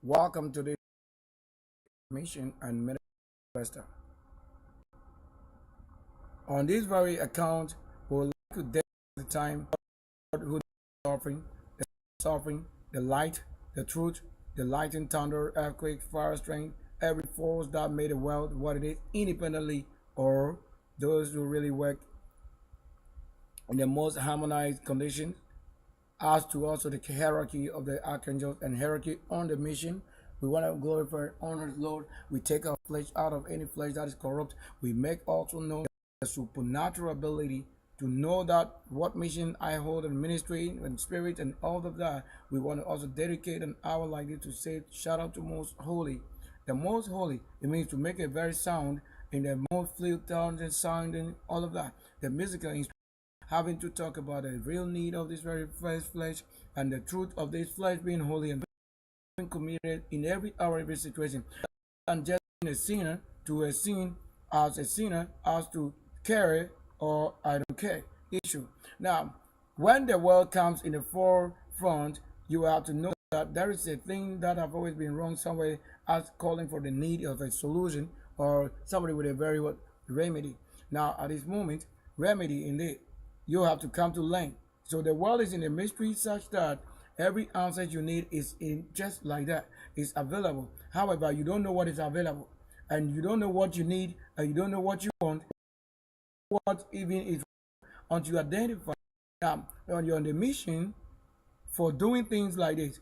Welcome to the mission and minister. On this very account, we would like to dedicate the time who is suffering, the light, the truth, the lightning, thunder, earthquake, fire, strength, every force that made the world what it is independently, or those who really work in the most harmonized conditions, as to also the hierarchy of the archangels and hierarchy on the mission. We want to glorify, honor the Lord. We take our flesh out of any flesh that is corrupt. We make also know the supernatural ability to know that what mission I hold in ministry and spirit and all of that. We want to also dedicate an hour like this to say, shout out to Most Holy. The Most Holy, it means to make a very sound in the most fluid tones and sound and all of that. The musical instrument, having to talk about the real need of this very flesh and the truth of this flesh being holy and being committed in every hour, every situation. And just being a sinner to a sin as a sinner as to carry or I don't care issue. Now, when the world comes in the forefront, you have to know that there is a thing that have always been wrong somewhere as calling for the need of a solution or somebody with a very what remedy. Now, at this moment, remedy indeed you have to come to learn. So the world is in a mystery such that every answer you need is in just like that. It's available. However, you don't know what is available. And you don't know what you need, and you don't know what you want, what even is until you identify when you're on the mission for doing things like this.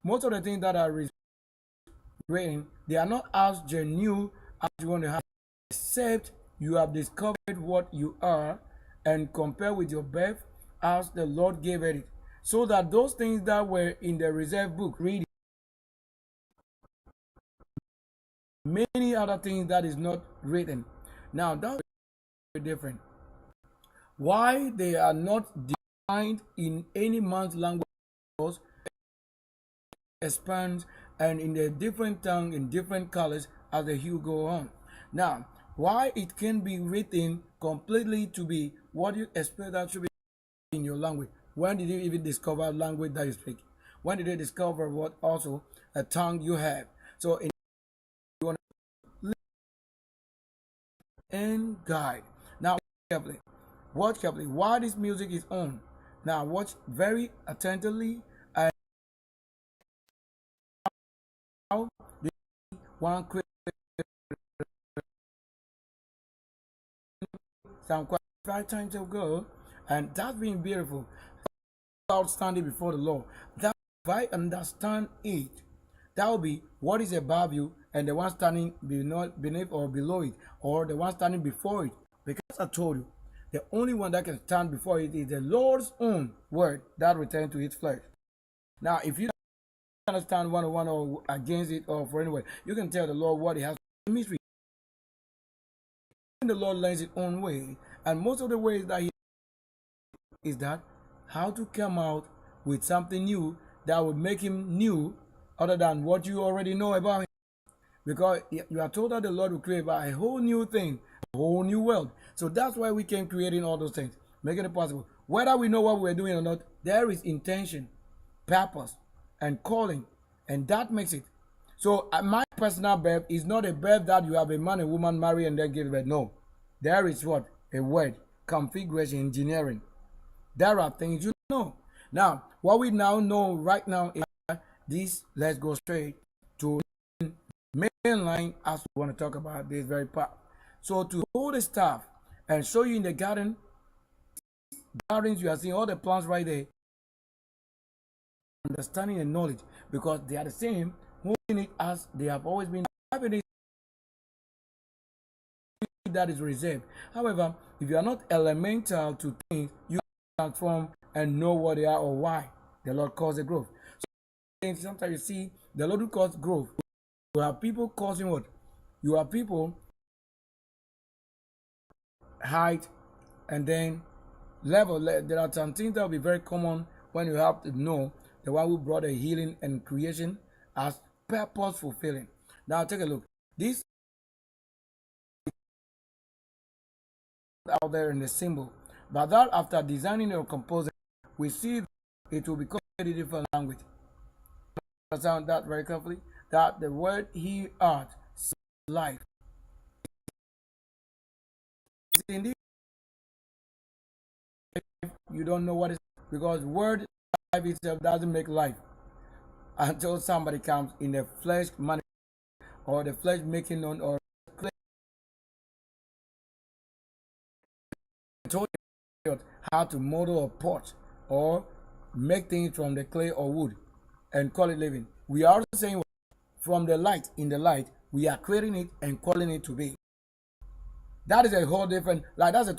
Most of the things that are written, they are not as genuine as you want to have, except you have discovered what you are and compare with your birth as the Lord gave it. So that those things that were in the reserved book, reading many other things that is not written. Now that's very different. Why they are not defined in any man's language expands and in the different tongue in different colors as the hue go on. Now, why it can be written completely to be what you expect that should be in your language. When did you even discover language that you speak? When did you discover what also a tongue you have? So in you want to and guide. Now carefully. Watch carefully. Why this music is on. Now watch very attentively and how the one quick some quite 5 times ago, and that's been beautiful. Outstanding before the Lord. That if I understand it, that will be what is above you and the one standing beneath or below it, or the one standing before it. Because I told you, the only one that can stand before it is the Lord's own word that returns to its flesh. Now, if you don't understand one on one or against it or for anywhere, you can tell the Lord what He has in mystery. The Lord learns His own way, and most of the ways that He is that how to come out with something new that would make Him new other than what you already know about Him. Because you are told that the Lord will create a whole new thing, a whole new world. So that's why we came creating all those things, making it possible. Whether we know what we're doing or not, there is intention, purpose, and calling, and that makes it. So my personal birth is not a birth that you have a man and woman marry and then give birth. No. There is what? A word, configuration, engineering. There are things you know. Now, what we now know right now is this. Let's go straight to main line as we want to talk about this very part. So to hold the staff and show you in the gardens, you are seeing all the plants right there. Understanding and knowledge, because they are the same, holding it as they have always been. That is reserved. However, if you are not elemental to things, you transform and know what they are or why the Lord calls the growth. So sometimes you see the Lord who calls growth. You have people causing what? You have people height and then level. There are some things that will be very common when you have to know the one who brought a healing and creation as purpose fulfilling. Now take a look. This out there in the symbol, but that after designing or composing, we see it will become a different language. Understand that very carefully. that the word he art life. Indeed, you don't know what is, because word life itself doesn't make life until somebody comes in the flesh man, or the flesh making known, or told you how to model a pot or make things from the clay or wood and call it living. We are also saying from the light, in the light, we are creating it and calling it to be. That is a whole different, like that's a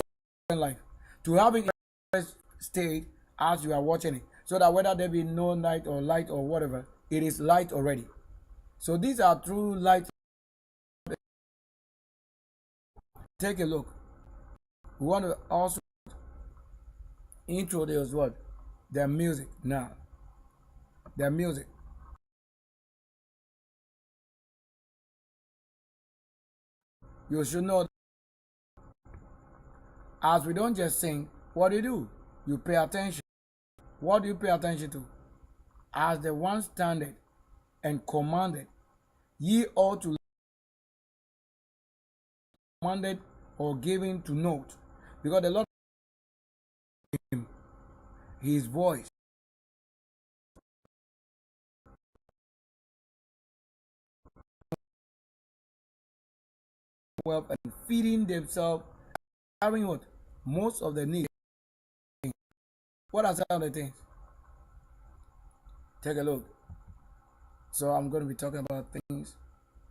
different life. To have it in the state as you are watching it, so that whether there be no night or light or whatever, it is light already. So these are true light. Take a look. We want to also introduce what? The music now. The music. You should know, as we don't just sing, what do you do? You pay attention. What do you pay attention to? As the one standard and commanded, ye ought to commanded or given to note, because the Lord him his voice well and feeding themselves, having what? Most of the needs. What are some of the things? Take a look. So I'm going to be talking about things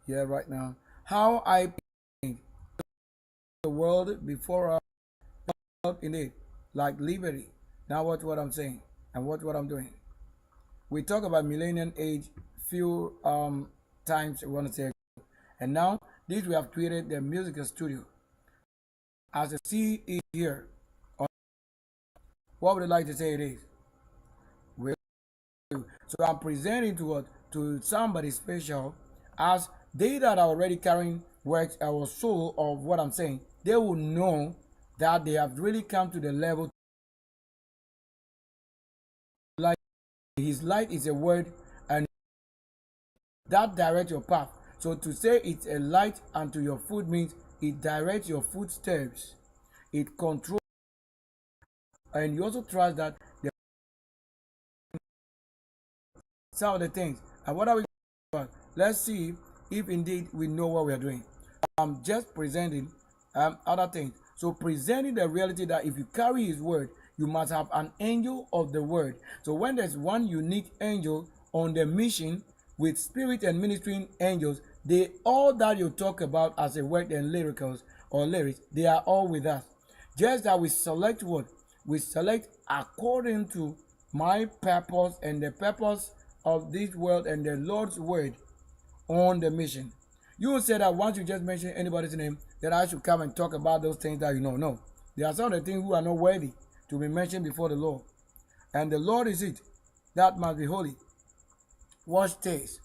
here right now. How I paint the world before I in it, like liberty. Now watch what I'm saying and watch what I'm doing. We talk about millennium age few times we want to say, and now this we have created the musical studio. As you see it here, what would you like to say it is? So I'm presenting to what? To somebody special, as they that are already carrying works or soul of what I'm saying, they will know that they have really come to the level. Like his light is a word, and that directs your path. So to say it's a light unto your foot means it directs your footsteps, it controls, and you also trust that the some of the things. And what are we doing? Let's see if indeed we know what we are doing. I'm just presenting other things. So presenting the reality that if you carry his word, you must have an angel of the word. So when there's one unique angel on the mission with spirit and ministering angels, they all that you talk about as a word and lyricals or lyrics, they are all with us. Just that we select what? We select according to my purpose and the purpose of this world and the Lord's word on the mission. You will say that once you just mention anybody's name, that I should come and talk about those things that you know. No. There are some of the things who are not worthy to be mentioned before the Lord. And the Lord is it that must be holy. Watch this.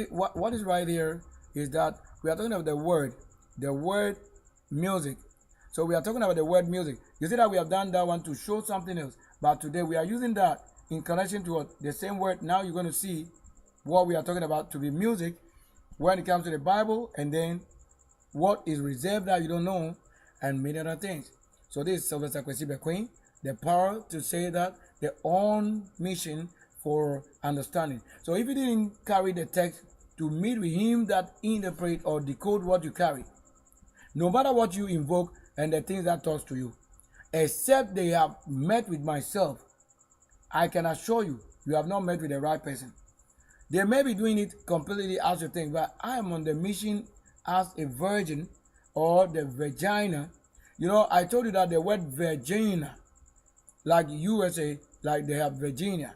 What is right here is that we are talking about the word music. So we are talking about the word music. You see that we have done that one to show something else. But today we are using that in connection to what? The same word. Now you're going to see what we are talking about to be music when it comes to the Bible, and then what is reserved that you don't know, and many other things. So this is Sylvester Kwesi Queen, the power to say that the on mission for understanding. So if you didn't carry the text to meet with him that interpret or decode what you carry, no matter what you invoke and the things that talks to you, except they have met with myself, I can assure you, you have not met with the right person. They may be doing it completely as you think, but I am on the mission as a virgin or the vagina. You know, I told you that the word Virginia, like USA, like they have Virginia.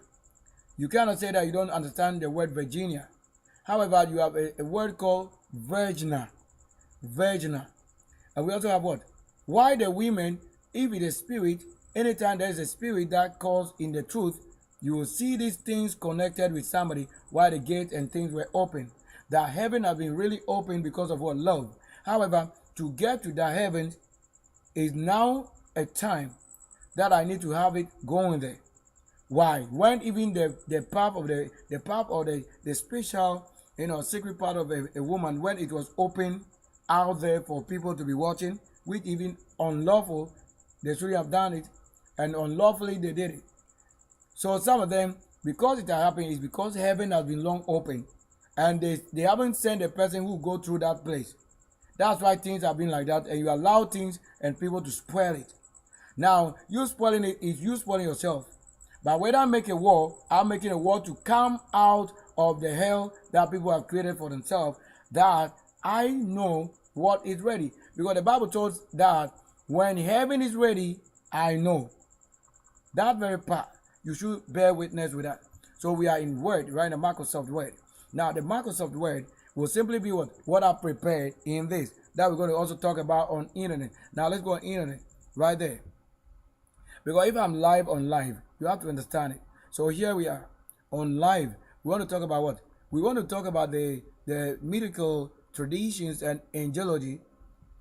You cannot say that you don't understand the word Virginia. However, you have a word called virgina. Virgina. And we also have what? Why the women, if it is spirit, anytime there is a spirit that calls in the truth, you will see these things connected with somebody while the gate and things were open. That heaven have been really open because of what? Love. However, to get to that heaven is now a time that I need to have it going there. Why? When even the path of the spiritual secret part of a woman when it was open out there for people to be watching, which even unlawful, they should have done it, and unlawfully they did it. So some of them, because it has happened, is because heaven has been long open, and they haven't sent a person who go through that place. That's why things have been like that, and you allow things and people to spoil it. Now, you spoiling it is you spoiling yourself. But when I make a war, I'm making a war to come out of the hell that people have created for themselves, that I know what is ready. Because the Bible tells that when heaven is ready, I know. That very part, you should bear witness with that. So we are in Word, right? The Microsoft Word. Now, the Microsoft Word will simply be what I prepared in this. That we're going to also talk about on internet. Now, let's go on internet, right there. Because if I'm live on live, you have to understand it. So here we are on live. We want to talk about what? We want to talk about the mythical traditions and angelology,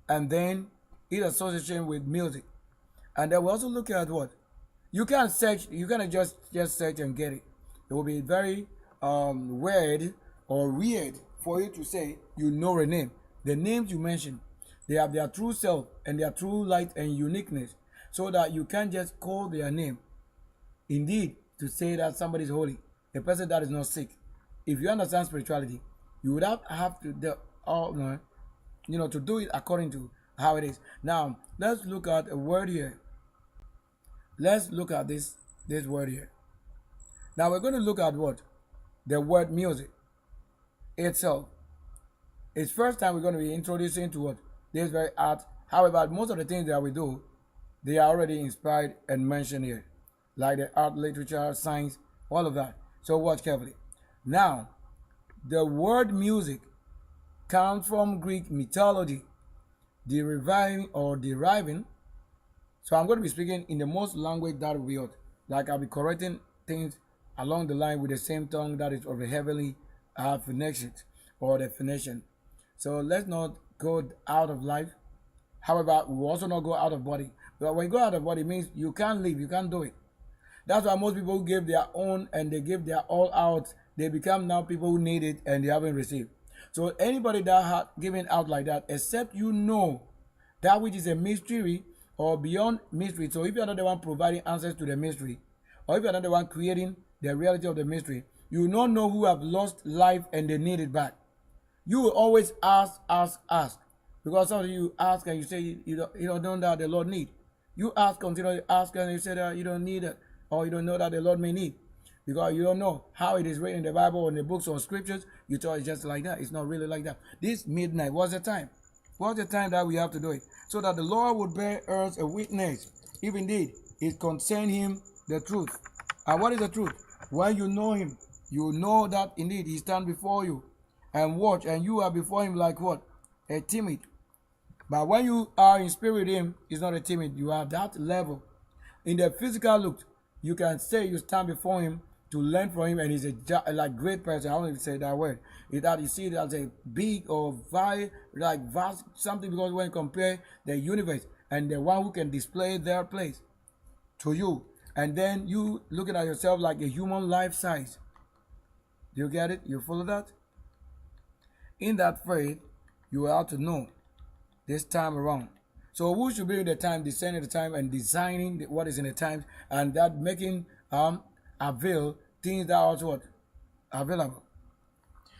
and then its association with music. And then we also look at what? You can't search, you cannot just search and get it. It will be very weird or weird for you to say you know a name. The names you mention, they have their true self and their true light and uniqueness, so that you can't just call their name. Indeed, to say that somebody is holy, a person that is not sick. If you understand spirituality, you would have to to do it according to how it is. Now, let's look at a word here. Let's look at this word here. Now we're going to look at what? The word music itself. It's first time we're going to be introducing to what? This very art. However, most of the things that we do, they are already inspired and mentioned here. Like the art, literature, science, all of that. So watch carefully. Now, the word music comes from Greek mythology, deriving. So I'm going to be speaking in the most language that we ought. Like I'll be correcting things along the line with the same tongue that is of the heavenly phonetics or definition. So let's not go out of life. However, we will also not go out of body. But when you go out of body, it means you can't live, you can't do it. That's why most people who give their own and they give their all out, they become now people who need it and they haven't received. So anybody that has given out like that, except you know that which is a mystery or beyond mystery. So if you're not the one providing answers to the mystery, or if you're not the one creating the reality of the mystery, you will not know who have lost life and they need it back. You will always ask. Because some of you ask and you say you don't know that the Lord need. You ask, continue to ask, and you say that you don't need it, or you don't know that the Lord may need. Because you don't know how it is written in the Bible or in the books or scriptures. You thought it's just like that. It's not really like that. This midnight, what's the time? What's the time that we have to do it? So that the Lord would bear us a witness, if indeed it concern him the truth. And what is the truth? When you know him, you know that indeed he stands before you and watch, and you are before him like what? A timid. But when you are in spirit with him, it's not a timid. You are that level. In the physical look, you can say you stand before him to learn from him, and he's a like great person. I don't even say that word. Is that you see it as a big or vast something, because when you compare the universe and the one who can display their place to you, and then you looking at yourself like a human life size. Do you get it? You follow that? In that faith, you have to know this time around. So who should be in the time, discerning the time and designing what is in the times, and that making avail things that are what? Available.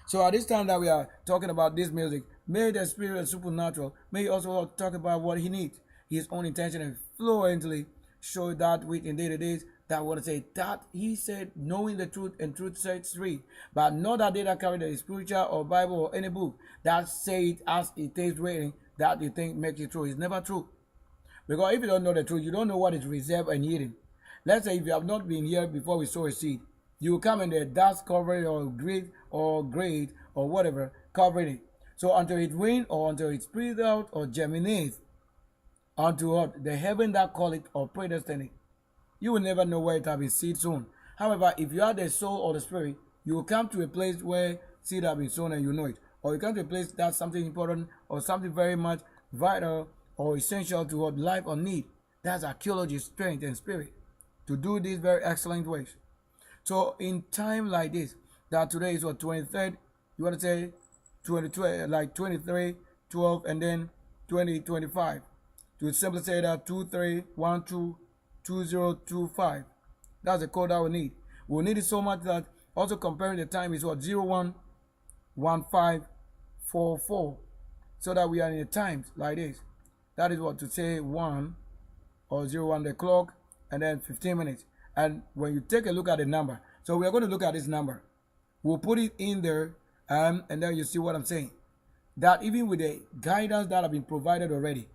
So at this time that we are talking about this music, may the spirit and supernatural, may also talk about what he needs, his own intention, and fluently show that which indeed it is that want to say that he said, knowing the truth and truth sets free. But not that they that carry the spiritual or Bible or any book that say it as it is written, that you think makes it true. It's never true. Because if you don't know the truth, you don't know what is reserved and hidden. Let's say if you have not been here before we sow a seed, you will come in the dust covering or grade or whatever covering it. So until it rains or until it spreads out or germinates unto what? The heaven that call it or predestined it, you will never know where it have been seed sown. However, if you are the soul or the spirit, you will come to a place where seed have been sown and you know it. Or you come to a place that's something important or something very much vital or essential to what life or need. That's archaeology, strength, and spirit to do these very excellent ways. So in time like this, that today is what, 23rd, You want to say 20, like 23, 12, and then 2025. To simply say that 23122025. That's the code that we need. We'll need it so much that also comparing the time is what 011544. So that we are in the times like this. That is what to say 1 or 01 the clock and then 15 minutes. And when you take a look at the number, so we are going to look at this number. We'll put it in there and then you see what I'm saying. That even with the guidance that have been provided already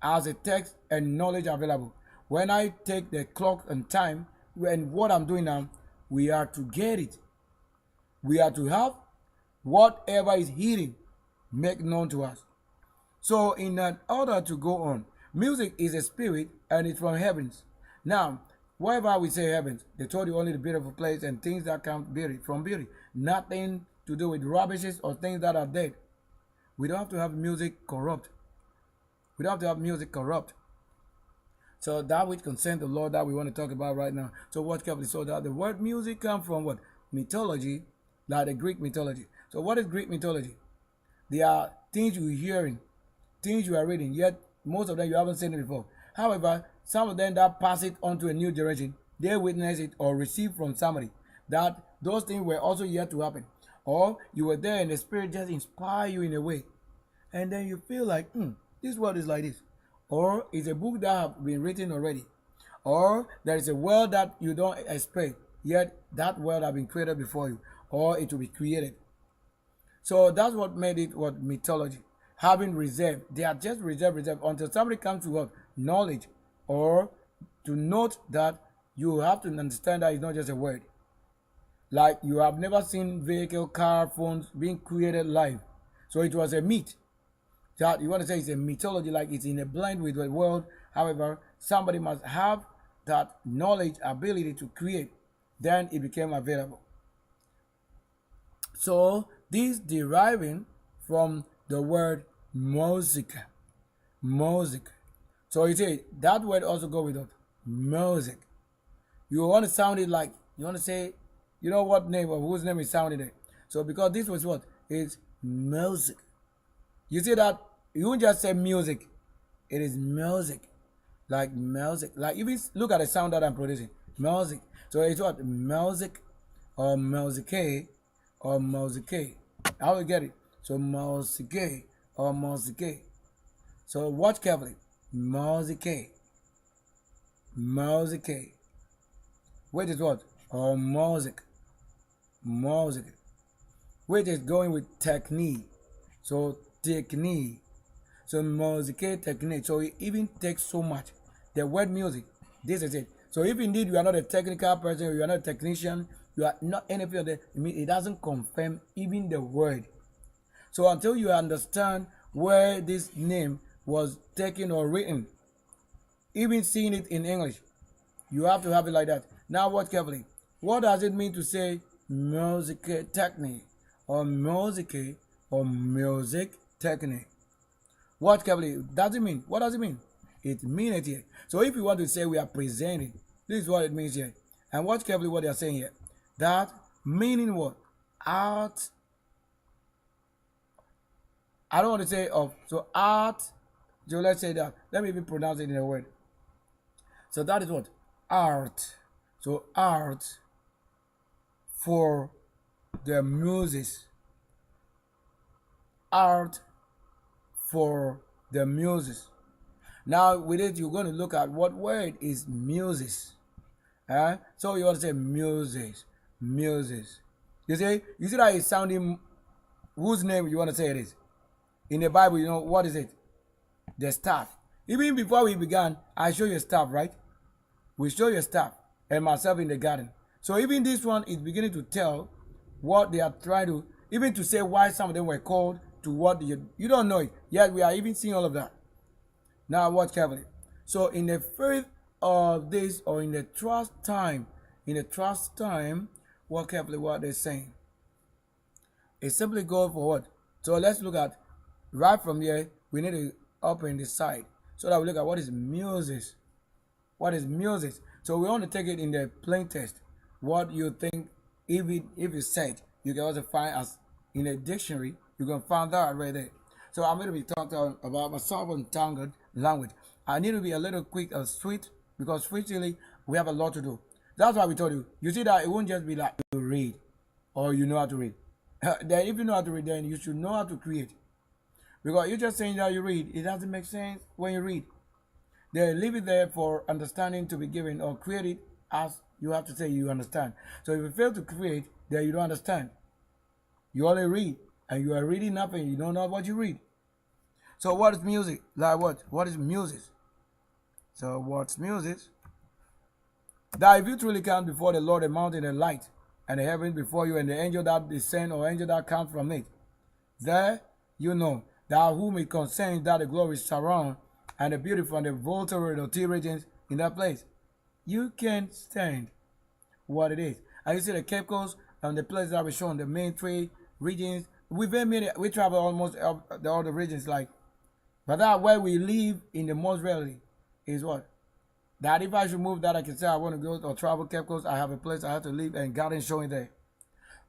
as a text and knowledge available, when I take the clock and time and what I'm doing now, we are to get it. We are to have whatever is hidden make known to us. So in order to go on, music is a spirit and it's from heavens. Now, wherever we say heavens, they told you only the beautiful place and things that come from beauty. Nothing to do with rubbishes or things that are dead. We don't have to have music corrupt. We don't have to have music corrupt. So that which concerns the Lord that we want to talk about right now. So watch carefully. So that the word music comes from what? Mythology, like the Greek mythology. So what is Greek mythology? They are things you're hearing, things you are reading, yet most of them you haven't seen it before. However, some of them that pass it on to a new generation, they witness it or receive from somebody that those things were also yet to happen. Or you were there and the Spirit just inspire you in a way. And then you feel like, this world is like this. Or it's a book that has been written already. Or there is a world that you don't expect, yet that world has been created before you. Or it will be created. So that's what made it what mythology. Having reserve. They are just reserve until somebody comes to what? Knowledge. Or to note that you have to understand that it's not just a word. Like you have never seen vehicle, car, phones being created live. So it was a myth. That you want to say it's a mythology, like it's in a blend with the world. However, somebody must have that knowledge, ability to create. Then it became available. So this deriving from the word music. Music. So you say that word also go with it. Music. You want to sound it like, you want to say, you know what name or whose name is sounding it. So because this was what? It's music. You see that you won't just say music. It is music. Like music. Like if you look at the sound that I'm producing. Music. So it's what? Music or musique or musique. How you get it? So musique or musique. So watch carefully. Musique. Musique. Which is what? Or music. Music. Which is going with technique. So technique. So musique technique. So it even takes so much. The word music. This is it. So if indeed you are not a technical person, you are not a technician, you are not anything of that, it doesn't confirm even the word. So until you understand where this name was taken or written, even seeing it in English, you have to have it like that. Now watch carefully. What does it mean to say music technique or music or music technique? Watch carefully. Does it mean? What does it mean? It means it here. So if you want to say we are presenting, this is what it means here. And watch carefully what they are saying here. That meaning what? Art. I don't want to say of. So art. So let's say that. Let me even pronounce it in a word. So that is what? Art. So art for the muses. Art for the muses. Now with it you're going to look at what word is muses. So you want to say muses. Muses. You see that it's sounding, whose name you want to say it is? In the Bible, you know what is it? The staff. Even before we began, I show you staff, right? We show you staff and myself in the garden. So even this one is beginning to tell what they are trying to, even to say why some of them were called to what you don't know it. Yet we are even seeing all of that. Now watch carefully. So in the faith of this, or in the trust time, watch carefully what they're saying. It simply goes for what? So let's look at, right from here, we need to open the side so that we look at what is music. What is music? So we want to take it in the plain text. What you think, if you said, you can also find as in a dictionary, you can find that right there. So I'm going to be talking about myself on tongue language. I need to be a little quick and sweet because sweetly we have a lot to do. That's why we told you. You see that it won't just be like you read or you know how to read. Then if you know how to read, then you should know how to create. Because you're just saying that you read, it doesn't make sense when you read. They leave it there for understanding to be given or create it as you have to say you understand. So if you fail to create, then you don't understand. You only read, and you are reading nothing. You don't know what you read. So what is music? Like what? What is music? So what's music? That if you truly come before the Lord, the mountain and light, and the heaven before you, and the angel that descend or angel that comes from it, there you know that whom it concerns that the glory surround and the beautiful and the voltage or T regions in that place. You can stand what it is. And you see the Cape Coast and the places that we shown, the main three regions. We travel almost all the regions like, but that where we live in the most reality is what? That if I should move that I can say I want to go or travel Cape Coast, I have a place I have to live and garden showing there.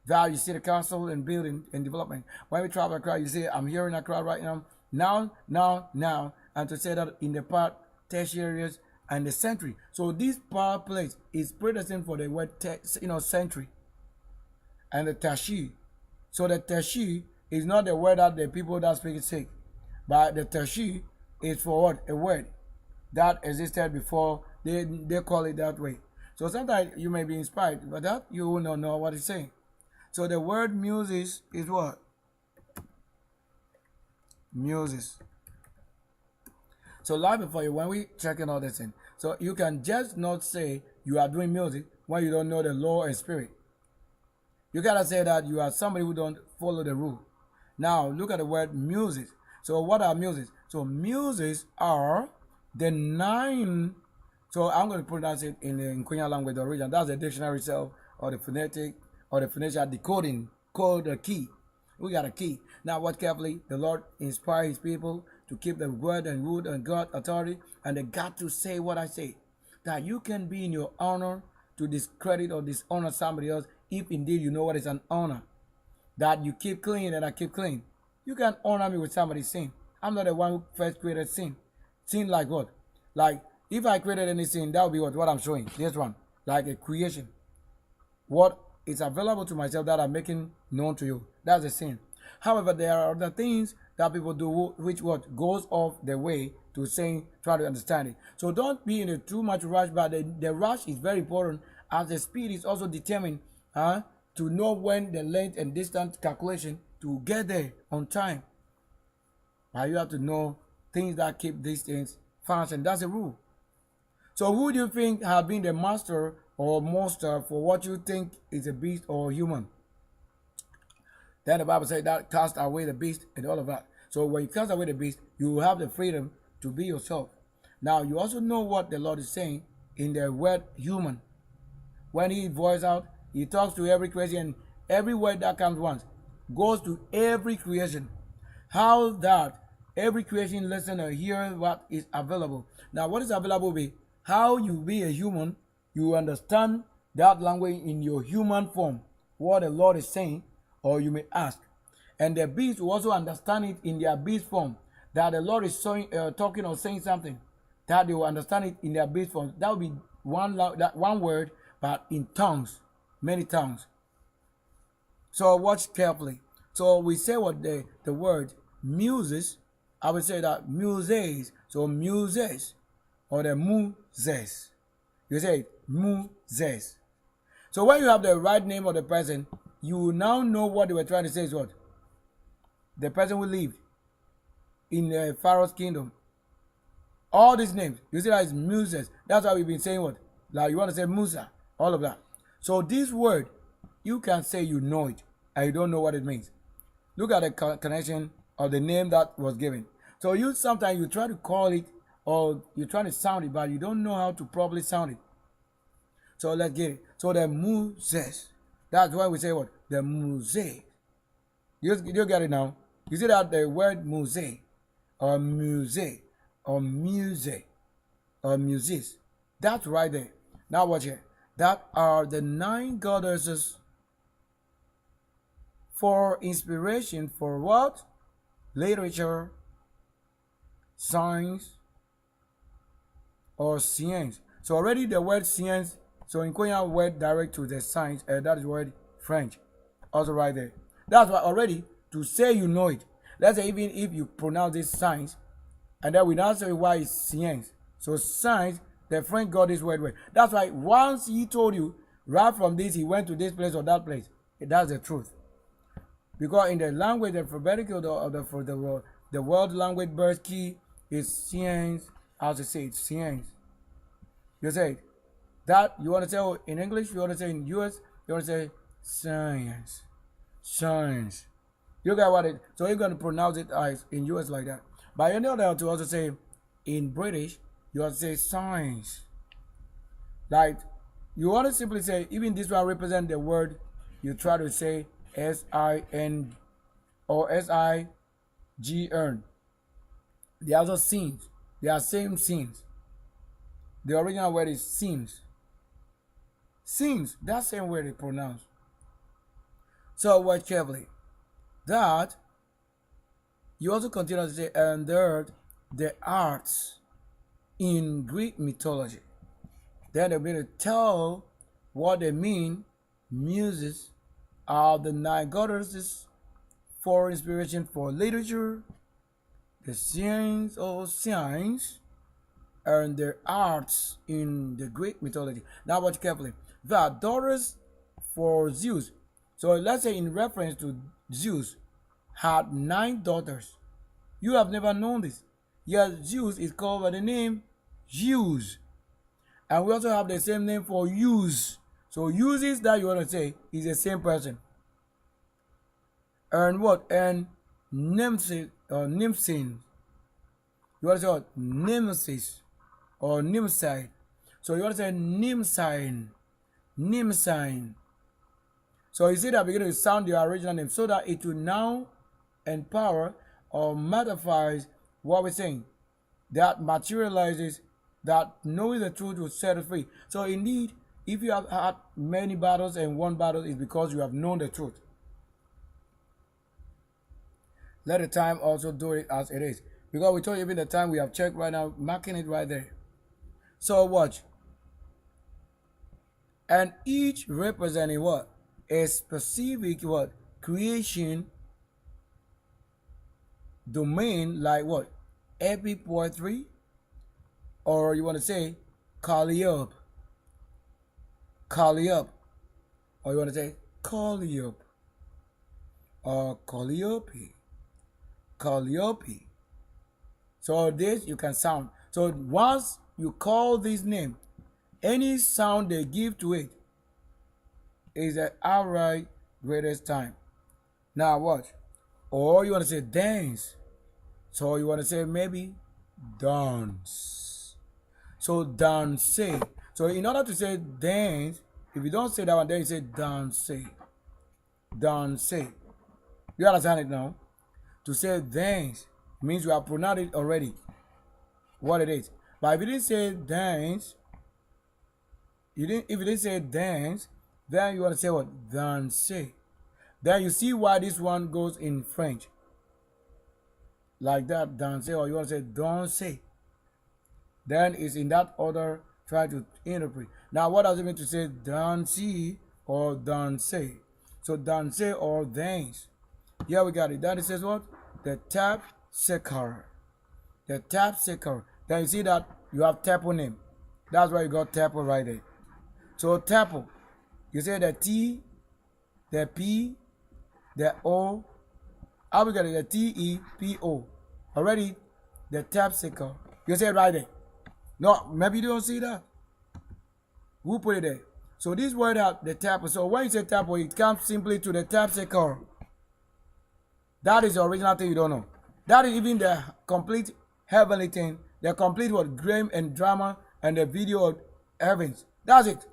That you see the castle and building and development. When we travel across, you see I'm here in Accra right now, and to say that in the part tertiary areas and the century. So this power place is predestined for the word century and the tashi. So the tashi is not the word that the people that speak it say, but the tashi is for what? A word that existed before they call it that way. So sometimes you may be inspired, but that you will not know what it's saying. So the word music is what? Music. So live before you when we checking all this in. So you can just not say you are doing music when you don't know the law and spirit. You gotta say that you are somebody who don't follow the rule. Now look at the word music. So what are music? So music are the 9. So I'm going to pronounce it in the Quenya language, the original. That's the dictionary itself, or the phonetic, or the phonetical decoding code, the key. We got a key. Now watch carefully. The Lord inspire His people to keep the word and wood and God authority, and they got to say what I say. That you can be in your honor to discredit or dishonor somebody else if indeed you know what is an honor. That you keep clean and I keep clean. You can honor me with somebody's sin. I'm not the one who first created sin. Sin like what? Like if I created any sin, that would be what I'm showing. This one. Like a creation. What is available to myself that I'm making known to you. That's a sin. However, there are other things that people do which what goes off the way to saying, try to understand it. So don't be in a too much rush, but the rush is very important as the speed is also determined to know when the length and distance calculation to get there on time. But you have to know things that keep these things fast, and that's a rule. So who do you think have been the master or monster for what you think is a beast or a human? Then the Bible says that cast away the beast and all of that. So when you cast away the beast, you will have the freedom to be yourself. Now you also know what the Lord is saying in the word human. When He voices out, He talks to every creation. Every word that comes once goes to every creation. How that every creation listen and hear what is available. Now what is available will be how you be a human, you understand that language in your human form, what the Lord is saying, or you may ask. And the beast will also understand it in their beast form, that the Lord is talking or saying something, that they will understand it in their beast form. That will be one word, but in tongues, many tongues. So watch carefully. So we say what the word muses, I would say that muses, so muses, or the muses. You say muses. So when you have the right name of the person, you now know what they were trying to say is what? The person who lived in Pharaoh's kingdom. All these names, you see that it's muses. That's why we've been saying what? Like you want to say Musa, all of that. So this word, you can say you know it, and you don't know what it means. Look at the connection of the name that was given. So you sometimes you try to call it or you're trying to sound it, but you don't know how to properly sound it. So let's get it. So the Moses. That's why we say what? The Muse. You get it now? You see that the word Muse or Muse or Muse or Muses. That's right there. Now watch here. That are the 9 goddesses for inspiration for what? Literature, science, or science. So already the word science, so in Korean word direct to the science, that is word French. Also right there. That's why already to say you know it. Let's say even if you pronounce this science, and then we now say why it's science. So science, the French got this word. That's why once he told you, right from this, he went to this place or that place. That's the truth. Because in the language, the alphabetical for the world language birth key is science. How to say it? Science. You say that you want to say in English, you want to say in US, you want to say science. Science. You got what it. So you're gonna pronounce it as in US like that. But you know that to also say in British, you have to say science. Like you want to simply say, even this one represent the word, you try to say S-I-N or S-I-G-N. They are also scenes. They are same scenes. The original word is scenes. Scenes, that same word is pronounced. So watch carefully. That you also continue to say, and there the arts in Greek mythology. Then they're going to tell what they mean. Muses are the 9 goddesses for inspiration for literature, the science or science, and the arts in the Greek mythology. Now watch carefully. The daughters for Zeus. So let's say in reference to Zeus had 9 daughters. You have never known this. Yes, Zeus is called by the name Zeus. And we also have the same name for use. So uses that you want to say is the same person. And what? And nemesis or nimsin. You want to say what? Nemesis or nimside. So you want to say nimsine. Nimsine. So you see that beginning to sound the original name so that it will now empower or magnifies what we're saying. That materializes that knowing the truth will set us free. So indeed, if you have had many battles and one battle is because you have known the truth. Let the time also do it as it is. Because we told you even the time we have checked right now, marking it right there. So watch. And each representing what? A specific what? Creation domain, like what? Epic poetry, or you want to say Calliope, or you want to say Calliope, or Calliope. So this you can sound. So once you call this name, any sound they give to it is the outright greatest time. Now watch. Or you want to say dance. So you want to say maybe dance. So dance. So in order to say dance, if you don't say that one, then you say dance. Dance. You understand it now? To say dance means you have pronounced it already. What it is. But if you didn't say dance, if you didn't say dance, then you want to say what? Dance. Then you see why this one goes in French. Like that, dance, or you want to say danse. Then it's in that order, try to interpret. Now, what does it mean to say dance or dance? So dance or dance. Yeah, we got it. Then it says what? The tap seeker. The tap seeker. Then you see that you have taponym. That's why you got tapo right there. So tapo. You say the T, the P, the O. How we got it? The T-E-P-O. Already, the tap seeker. You say it right there. No, maybe you don't see that. Who put it there? So this word have the tap. So when you say tap, it comes simply to the tap seeker. That is the original thing you don't know. That is even the complete heavenly thing. The complete what game and drama and the video of heavens. That's it.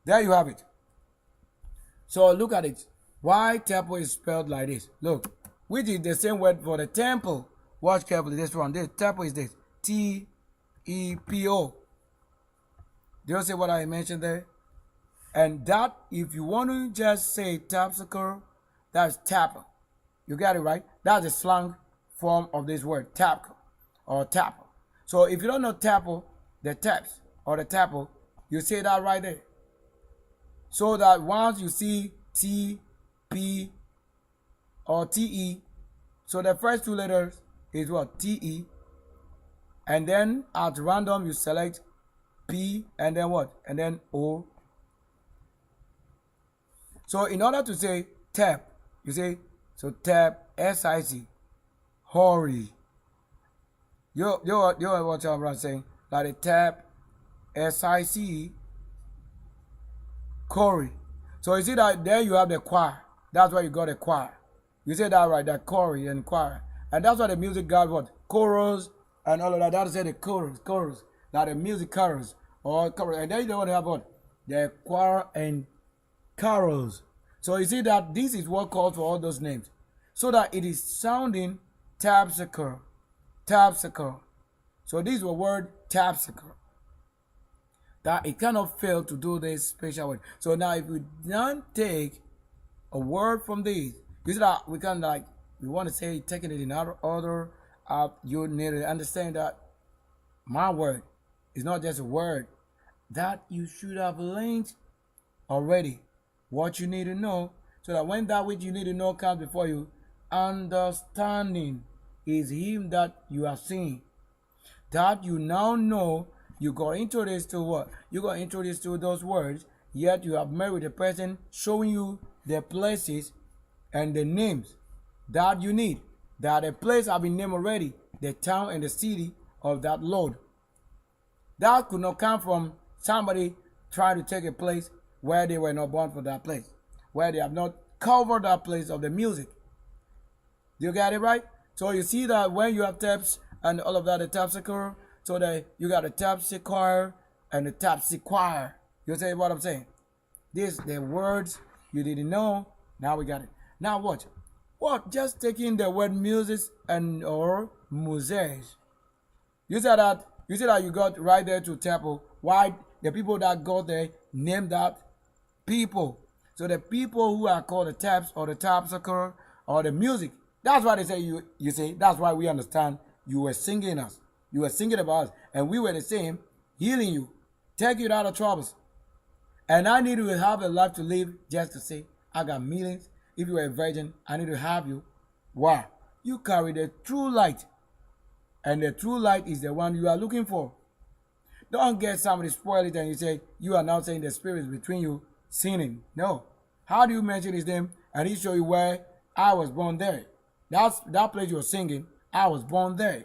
There you have it. So look at it. Why temple is spelled like this? Look, which is the same word for the temple. Watch carefully. This one. This temple is this. T-E-P-O. Do you see what I mentioned there? And that, if you want to just say tapsicle, That's tapper. You got it right? That's the slang form of this word, tapper or tapper. So if you don't know tapper, the taps or the tapper, you say that right there. So that once you see T, P, or TE, so the first two letters is what? TE. And then at random you select P and then what? And then O. So in order to say tap, you say, so tap, SIC, hurry. You what I'm saying? Like a tap, SIC, Corey. So you see that there you have the choir. That's why you got a choir. You say that right, that Corey and choir. And that's why the music got what? Chorus and all of that. That's the chorus. Like the music chorus or chorus. And then you don't have what? The choir and carols. So you see that this is what calls for all those names. So that it is sounding tapsicle. Tapsicle. So this is the word tapsicle. That it cannot fail to do this special word. So now if we don't take a word from this, you see that we can we want to say taking it in order, you need to understand that my word is not just a word that you should have learned already. What you need to know, so that when that which you need to know comes before you, understanding is him that you have seen. That you now know, you got introduced to what? You got introduced to those words, yet you have met with a person showing you the places and the names that you need. That a place have been named already, the town and the city of that Lord. That could not come from somebody trying to take a place where they were not born for that place, where they have not covered that place of the music. Do you get it right? So you see that when you have taps and all of that, the tapsicle, so that you got a tapsi choir and the tapsi choir. You say what I'm saying? These the words you didn't know. Now we got it. Now watch. What? Just taking the word music and or musees. You said that you got right there to temple. Why the people that got there named that people. So the people who are called the taps or the tapsicle or the music. That's why they say you say. That's why we understand you were singing us. You were singing about us. And we were the same, healing you, take you out of troubles. And I need to have a life to live just to say, I got millions. If you are a virgin, I need to have you. Why? You carry the true light. And the true light is the one you are looking for. Don't get somebody spoil it and you say, you are now saying the spirit is between you sinning. No. How do you mention his name? And he show you where I was born there. That's that place you're singing. I was born there.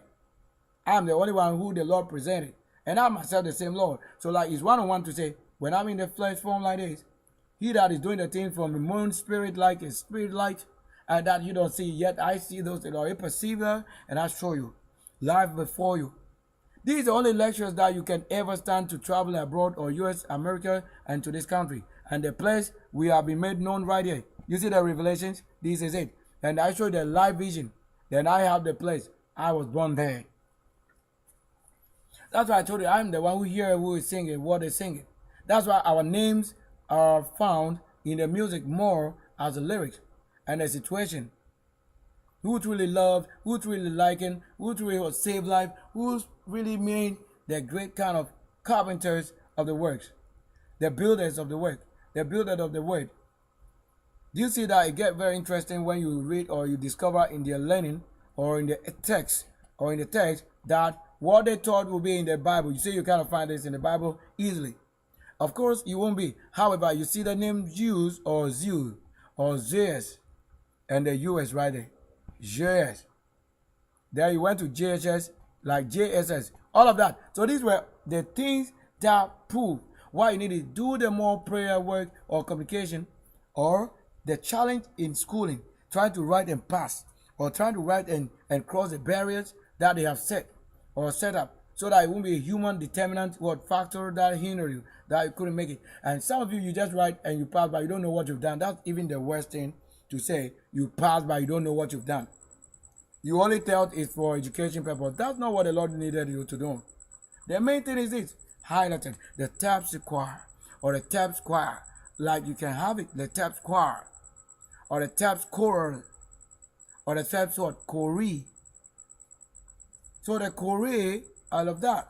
I'm the only one who the Lord presented. And I myself the same Lord. So like it's one-on-one to say, when I'm in the flesh form like this, he that is doing the thing from the moon spirit like a spirit light, and that you don't see yet, I see those that are perceive and I show you. Life before you. These are the only lectures that you can ever stand to travel abroad or US, America, and to this country. And the place we have been made known right here. You see the revelations? This is it. And I show you the live vision. Then I have the place. I was born there. That's why I told you I'm the one who hear who is singing, what is singing. That's why our names are found in the music more as the lyrics and the situation. Who truly loved, who truly liking, who truly saved life, who's really made the great kind of carpenters of the works, the builders of the work, the builder of the word. Do you see that it gets very interesting when you read or you discover in their learning or in the text that what they thought would be in the Bible. You see you cannot find this in the Bible easily. Of course, you won't be. However, you see the name Jews or Zeus or Zeus and the US right there. JS. There you went to JHS, like JSS, all of that. So these were the things that prove why you need to do the more prayer work or communication or the challenge in schooling, trying to write and pass or trying to write and cross the barriers that they have set or set up so that it won't be a human determinant what factor that hinder you, that you couldn't make it. And some of you just write and you pass but you don't know what you've done. That's even the worst thing to say. You pass but you don't know what you've done. You only thought it's for education purpose. That's not what the Lord needed you to do. The main thing is this, highlighted, the taps choir or the taps choir. Like you can have it, the taps choir or the types choral, or the types what? Chore. So the chore, all of that.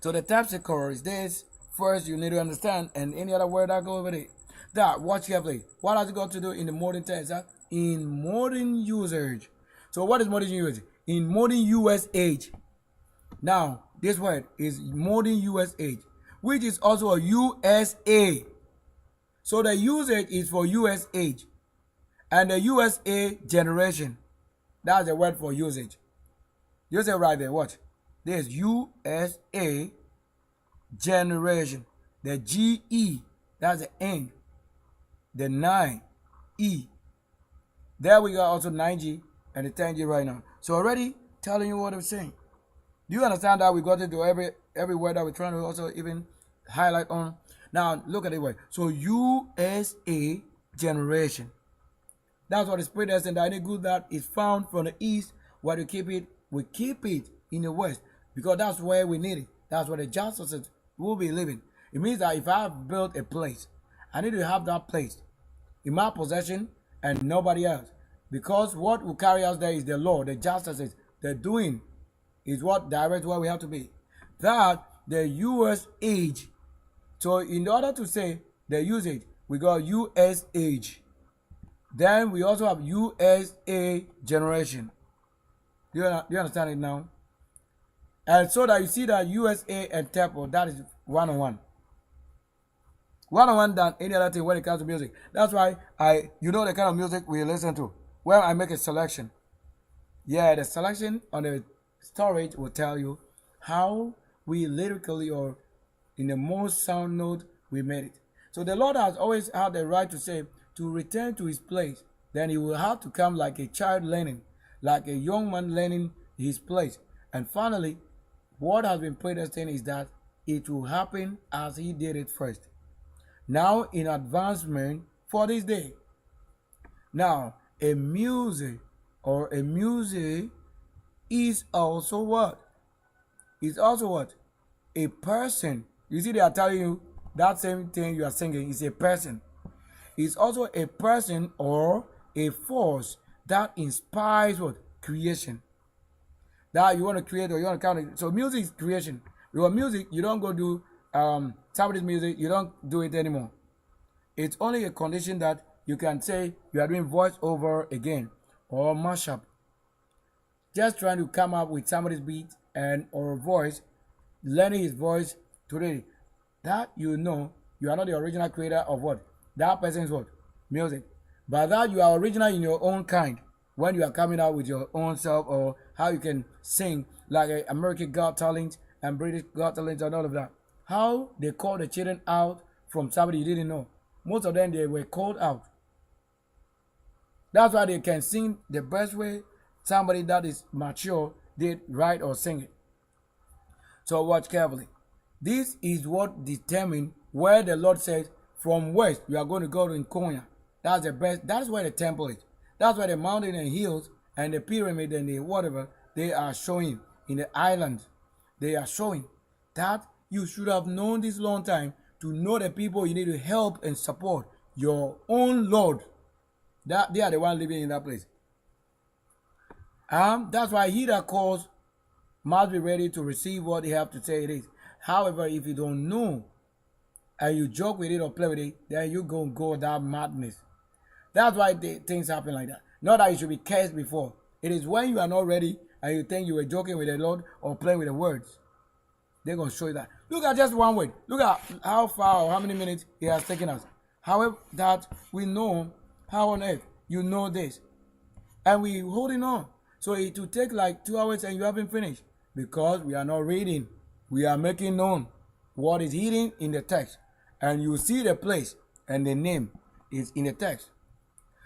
So the types of chorus is this. First, you need to understand, and any other word that go over it. That, watch carefully. What has it got to do in the modern tense? Huh? In modern usage. So what is modern usage? In modern US age. Now, this word is modern US age, which is also a USA. So the usage is for US age. And the USA generation. That's the word for usage. You say right there, watch. There's USA generation. The GE, that's the end. The 9E. There we got also 9G and the 10G right now. So already telling you what I'm saying. Do you understand that we got into every word that we're trying to also even highlight on? Now look at it way. So USA generation. That's what the Spirit has, and any good that is found from the east, where we keep it in the west, because that's where we need it. That's where the justices will be living. It means that if I have built a place, I need to have that place in my possession and nobody else. Because what will carry us there is the law, the justices, the doing is what directs where we have to be. That the US age. So in order to say the usage, we got US age. Then we also have USA generation. Do you understand it now? And so that you see that USA and tempo, that is one-on-one. One-on-one than any other thing when it comes to music. That's why you know the kind of music we listen to. When I make a selection. Yeah, the selection on the storage will tell you how we lyrically or in the most sound note we made it. So the Lord has always had the right to say, to return to his place, then he will have to come like a child learning, like a young man learning his place. And finally, what has been predestined is that it will happen as he did it first. Now in advancement for this day. Now, a music is also what? Is also what? A person. You see, they are telling you that same thing you are singing is a person. Is also a person or a force that inspires what? Creation. That you want to create or you want to count it. So music is creation. Your music, you don't go do somebody's music, you don't do it anymore. It's only a condition that you can say you are doing voice over again or mashup. Just trying to come up with somebody's beat and or voice, learning his voice today. That you know you are not the original creator of what? That person's what? Music. But that you are original in your own kind when you are coming out with your own self or how you can sing like American Got Talent and British Got Talent and all of that. How they call the children out from somebody you didn't know. Most of them, they were called out. That's why they can sing the best way somebody that is mature did write or sing it. So watch carefully. This is what determines where the Lord says, from west, you are going to go to Konya. That's the best. That's where the temple is. That's where the mountain and hills and the pyramid and the whatever, they are showing in the islands. They are showing that you should have known this long time to know the people you need to help and support your own Lord. That they are the one living in that place. That's why he that calls must be ready to receive what he have to say it is. However, if you don't know and you joke with it or play with it, then you go that madness. That's why things happen like that. Not that you should be cursed before. It is when you are not ready and you think you were joking with the Lord or playing with the words. They're going to show you that. Look at just one word. Look at how far or how many minutes he has taken us. However, that we know how on earth you know this. And we holding on. So it will take like 2 hours and you haven't finished. Because we are not reading. We are making known what is hidden in the text. And you see the place and the name is in the text.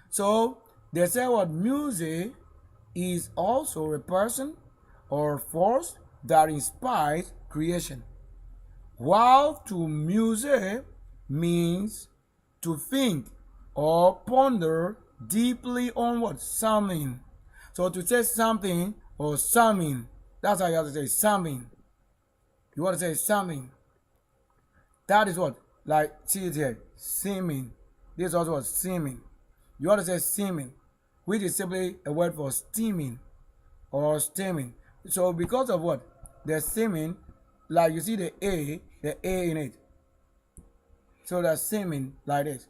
So they say what music is also a person or force that inspires creation. While to music means to think or ponder deeply on what? Something. So to say something or something, that's how you have to say something. You want to say something. That is what? Like, see it here, seeming. This is also what? Seeming. You want to say semen, which is simply a word for steaming or steaming. So because of what? The semen, like you see the A in it. So the semen like this.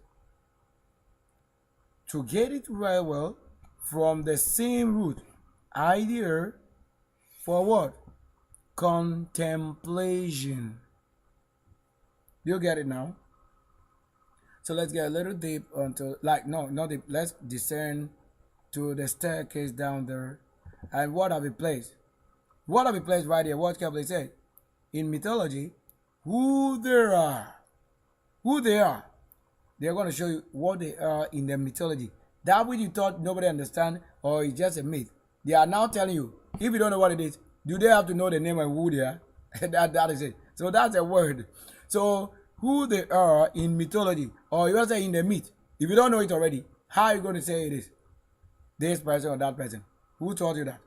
To get it very well, from the same root, idea for what? Contemplation. You get it now? So let's get a little deep onto, like, no, not deep. Let's descend to the staircase down there. And what have we placed? What have we placed right here? What carefully said? In mythology, who they are. Who they are. They're going to show you what they are in the mythology. That which you thought nobody understand or it's just a myth. They are now telling you, if you don't know what it is, do they have to know the name and who they are? that is it. So that's a word. So who they are in mythology, or you say in the myth. If you don't know it already, how are you going to say it is? This person or that person? Who taught you that?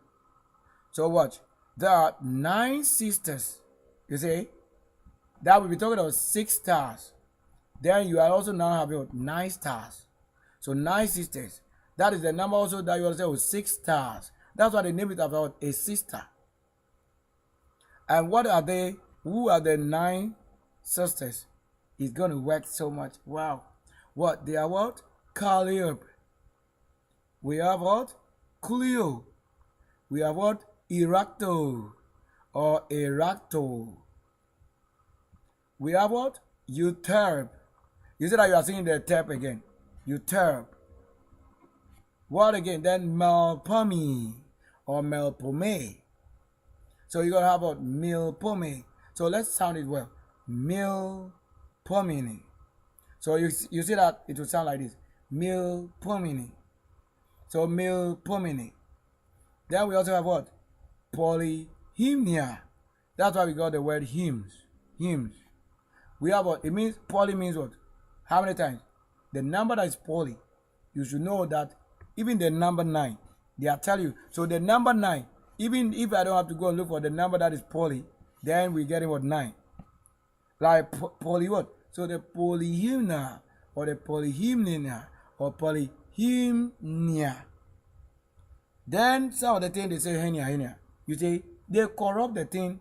So watch. There are 9 sisters. You see? That will be talking about 6 stars. Then you are also now having 9 stars. So 9 sisters. That is the number also that you will say with 6 stars. That's why they name it about a sister. And what are they? Who are the 9 sisters? It's going to work so much. Wow. What? They are what? Calliope. We have what? Cleo. We have what? Eracto or Eracto. We have what? Euterpe. You see that you are singing the terp again. Euterpe. What again? Then Melpomene or Melpome. So you're going to have what? Melpome. So let's sound it well. Melpomene. So you see that it will sound like this. Melpomene. So Melpomene. Then we also have what? Polyhymnia. That's why we got the word hymns. Hymns. We have what? It means, poly means what? How many times? The number that is poly. You should know that even the number 9, they are telling you. So the number 9, even if I don't have to go and look for the number that is poly, then we get it what? 9. Like poly what? So the polyhymnia or the polyhymnia or polyhymnia. Then some of the things they say henia. You say they corrupt the thing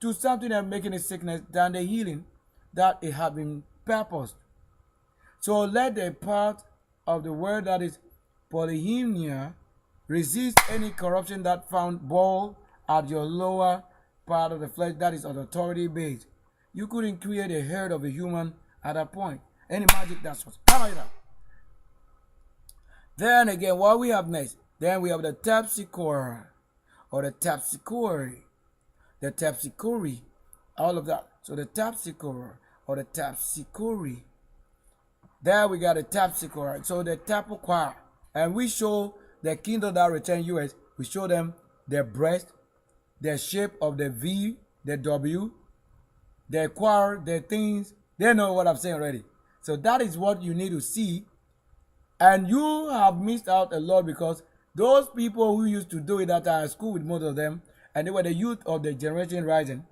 to something that making a sickness than the healing that it had been purposed. So let the part of the word that is polyhymnia resist any corruption that found ball at your lower part of the flesh that is on authority based. You couldn't create a herd of a human at that point. Any magic that's what. How about that? Then again, what we have next? Then we have the terpsichore or the terpsichore. The terpsichore. All of that. So the terpsichore or the terpsichore. There we got the terpsichore. So the terpsichore. And we show the kingdom that return US. We show them their breast, the shape of the V, the W, the choir, the things. They know what I'm saying already. So that is what you need to see. And you have missed out a lot because those people who used to do it that are at school with most of them, and they were the youth of the generation rising,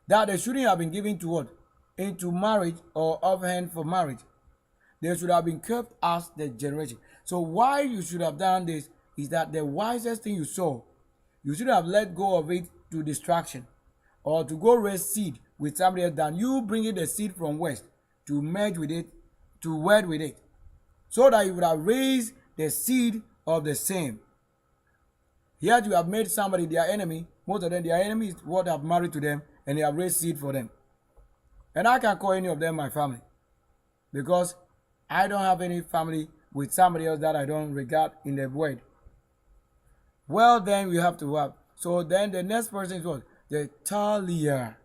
that they shouldn't have been given to what? Into marriage or offhand for marriage. They should have been kept as the generation. So why you should have done this is that the wisest thing you saw, you should have let go of it to distraction or to go raise seed with somebody else than you bringing the seed from west to merge with it, to wed with it. So that you would have raised the seed of the same. Yet you have made somebody their enemy. Most of them, their enemy is what have married to them and they have raised seed for them. And I can't call any of them my family because I don't have any family with somebody else that I don't regard in the word. Well, then we have to have. So then the next person is what? The Talia.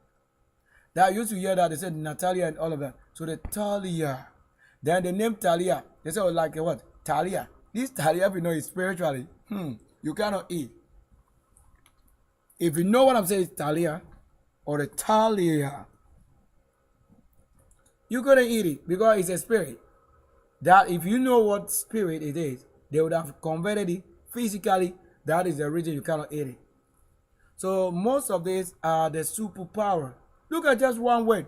That I used to hear that they said Natalia and all of that. So the Talia. Then the name Talia. They say like what? Talia. This Talia, if you know it spiritually, you cannot eat. If you know what I'm saying, Talia or the Talia, you couldn't eat it because it's a spirit. That if you know what spirit it is, they would have converted it physically. That is the reason you cannot eat it. So most of these are the superpower. Look at just one word.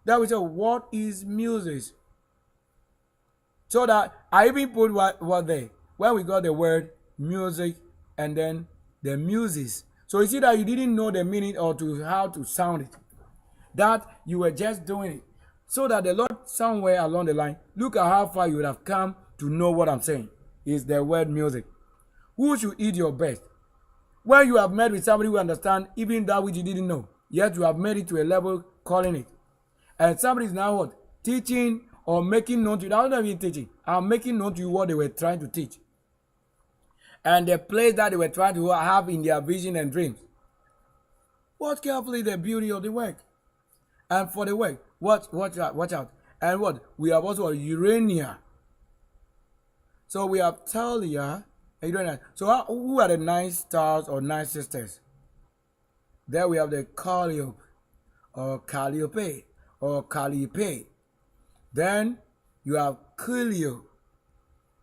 That we say, what is music? So that I even put what there when we got the word music and then the muses. So you see that you didn't know the meaning or to how to sound it. That you were just doing it. So that the Lord somewhere along the line, look at how far you would have come to know what I'm saying. Is the word music. Who should eat your best? When you have met with somebody who understands even that which you didn't know, yet you have made it to a level calling it. And somebody is now what? Teaching or making known to you. I'm not even teaching. I'm making known to you what they were trying to teach. And the place that they were trying to have in their vision and dreams. Watch carefully the beauty of the work. And for the work, watch out. And what? We have also Urania. So we have Talia and Urania. So who are the 9 stars or 9 sisters? There we have the Calliope or Calliope or Calliope. Then you have Clio.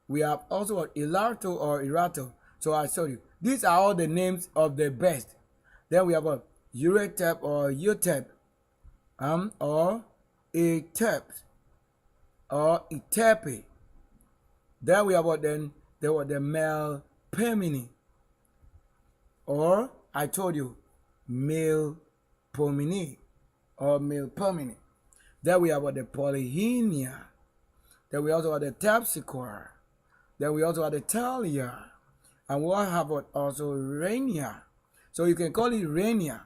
We have also Ilato or Irato. So I showed you. These are all the names of the best. Then we have a Uretep or Utep. Or Etep or Etepe. Then we have what then there were the male Pemini. Or I told you male Pomini or male Pomini. Then we have what the Polyhenia. Then we also have the Terpsichore. Then we also have the Talia. And we have what also Rania. So you can call it Rania.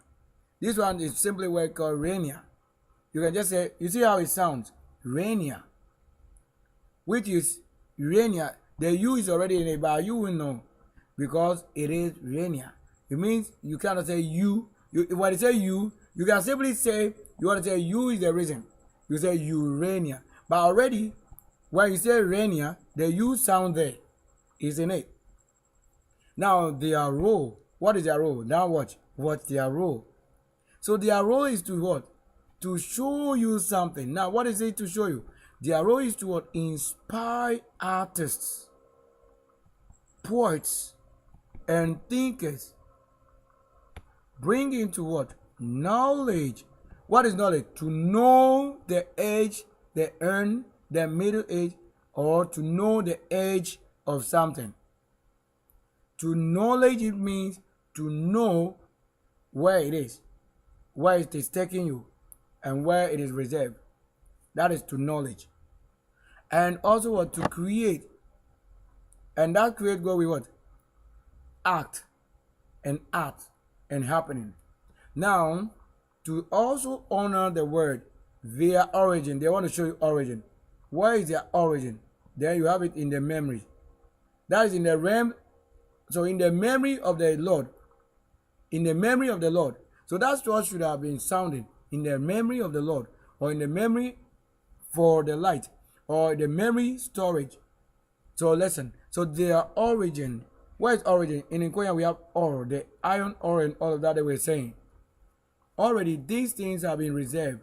This one is simply what called Rania. You can just say, you see how it sounds? Rania. Which is Rania. The U is already in it, but you will know. Because it is Rania. It means you cannot say you. When you say you can simply say, you want to say you is the reason. You say Urania. But already, when you say Rania, the U sound there is in it. Now, their role. What is their role? Now watch. What's their role? So their role is to what? To show you something. Now, what is it to show you? Their role is to what? Inspire artists, poets, and thinkers. Bring into what? Knowledge. What is knowledge? To know the age, the end, the middle age, or to know the age of something. To knowledge, it means to know where it is, where it is taking you, and where it is reserved. That is to knowledge. And also what? To create. And that create go with what? Act and art and happening. Now, to also honor the word, their origin. They want to show you origin. Where is their origin? There you have it in the memory. That is in the realm. So in the memory of the Lord. In the memory of the Lord. So that's what should have been sounding. In the memory of the Lord. Or in the memory for the light. Or the memory storage. So listen. So their origin. Where is origin? In Nkoya we have ore. The iron ore and all of that we're saying. Already these things have been reserved.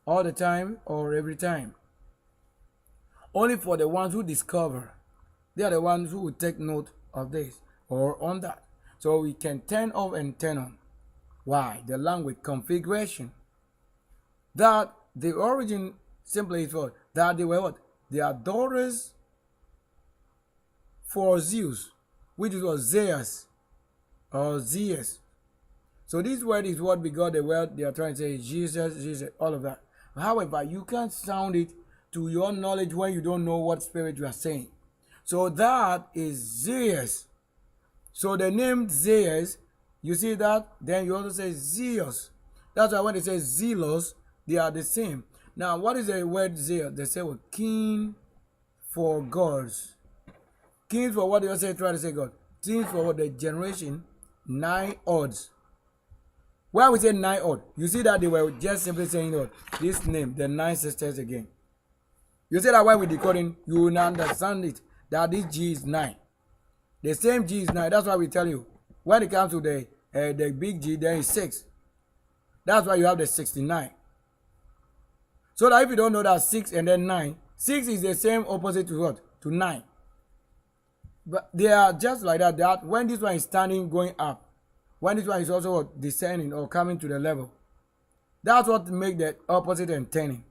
All the time or every time. Only for the ones who discover. They are the ones who will take note of this. Or on that. So we can turn off and turn on. Why? The language configuration. That the origin simply is what? That they were what? They are daughters for Zeus, which is what? Zeus or Zeus. So this word is what we got the word they are trying to say Jesus, all of that. However, you can't sound it to your knowledge when you don't know what spirit you are saying. So that is Zeus. So the name Zeus, you see that? Then you also say Zeus. That's why when they say zealous, they are the same. Now, what is the word zeal? They say well, king for gods. King for what they also try to say God. King for what the generation, 9 odds. Why we say 9 odd? You see that they were just simply saying what? This name, the 9 sisters again. You see that when we decoding, you will understand it. That this G is 9. The same G is 9. That's why we tell you. When it comes to the big G, there is 6. That's why you have the 69. So that if you don't know that 6 and then 9, 6 is the same opposite to what? To 9. But they are just like that. That when this one is standing, going up. When this one is also what? Descending or coming to the level. That's what makes the opposite and turning.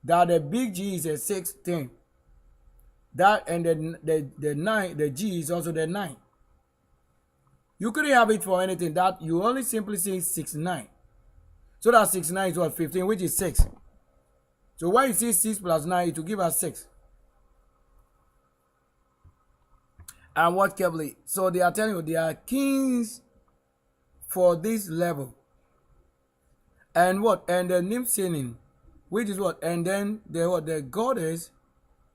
That the big G is a 6 thing. That and the nine, the G is also the 9. You couldn't have it for anything. That you only simply say 69. So that 69 is what? 15, which is 6. So when you see 6 plus 9, it will give us 6. And what carefully? So they are telling you they are kings for this level. And what? And the Nimsenin, which is what? And then the what? The goddess,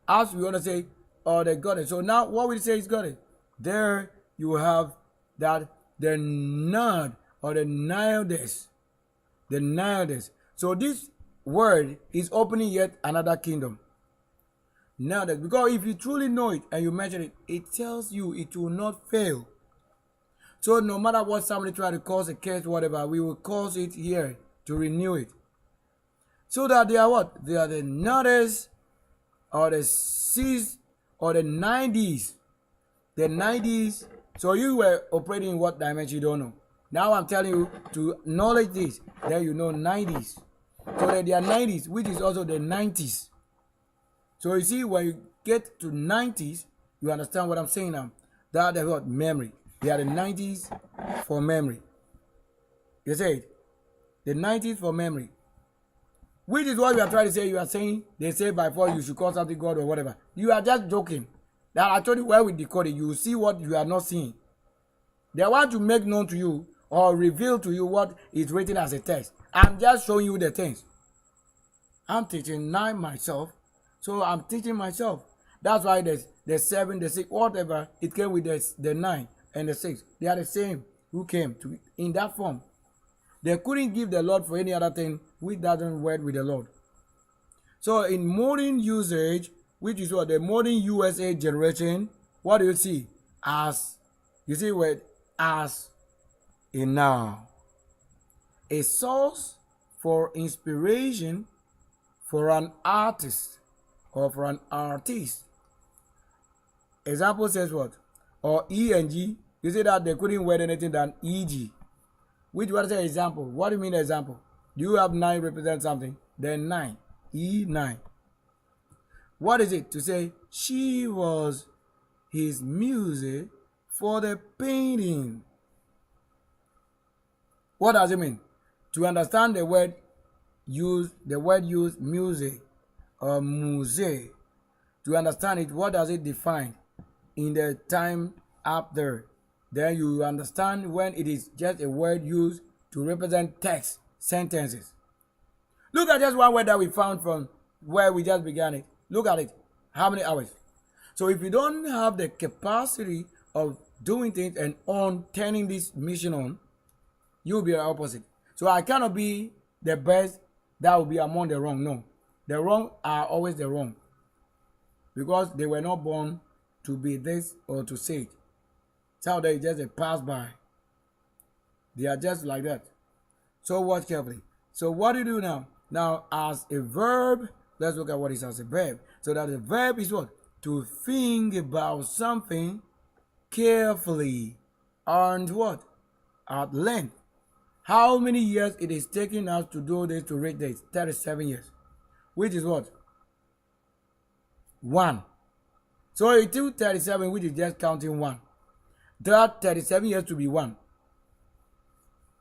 as we want to say, or the goddess. So now what we say is goddess. There you have that the Nod or the Nildes. The Nildes. So this word is opening yet another kingdom. Now that because if you truly know it and you measure it, it tells you it will not fail. So no matter what somebody try to cause a case, whatever, we will cause it here to renew it. So that they are what? They are the nutters or the C's or the 90s. The 90s. So you were operating in what dimension you don't know. Now I'm telling you to acknowledge this. Then you know 90s. So that they are 90s, which is also the 90s. So you see, when you get to 90s, you understand what I'm saying now. That is what memory. They are the 90s for memory. You say it. The 90s for memory. Which is what you are trying to say. You are saying, they say by force you should call something God or whatever. You are just joking. That I told you where we decode it. You will see what you are not seeing. They want to make known to you or reveal to you what is written as a text. I'm just showing you the things. I'm teaching 9 myself. So I'm teaching myself. That's why the 7, the 6, whatever, it came with the 9 and the 6. They are the same who came to in that form. They couldn't give the Lord for any other thing which doesn't work with the Lord. So in modern usage, which is what the modern USA generation, what do you see? As, you see word as a noun. A source for inspiration for an artist or for an artist. Example says what? Or ENG. You see that they couldn't word anything than EG. Which was the example? What do you mean example? Do you have 9 represent something? Then 9. E9. What is it? To say she was his music for the painting. What does it mean? To understand the word used music or musée. To understand it, what does it define in the time up there? Then you understand when it is just a word used to represent text, sentences. Look at just one word that we found from where we just began it. Look at it. How many hours? So if you don't have the capacity of doing things and on turning this mission on, you'll be the opposite. So I cannot be the best that will be among the wrong. No. The wrong are always the wrong. Because they were not born to be this or to say it. It's how they just pass by. They are just like that. So watch carefully. So what do you do now? Now as a verb, let's look at what is as a verb. So that the verb is what? To think about something carefully and what? At length. How many years it is taking us to do this to reach this? 37 years. Which is what? 1. So it took 37, which is just counting 1. That 37 years to be 1.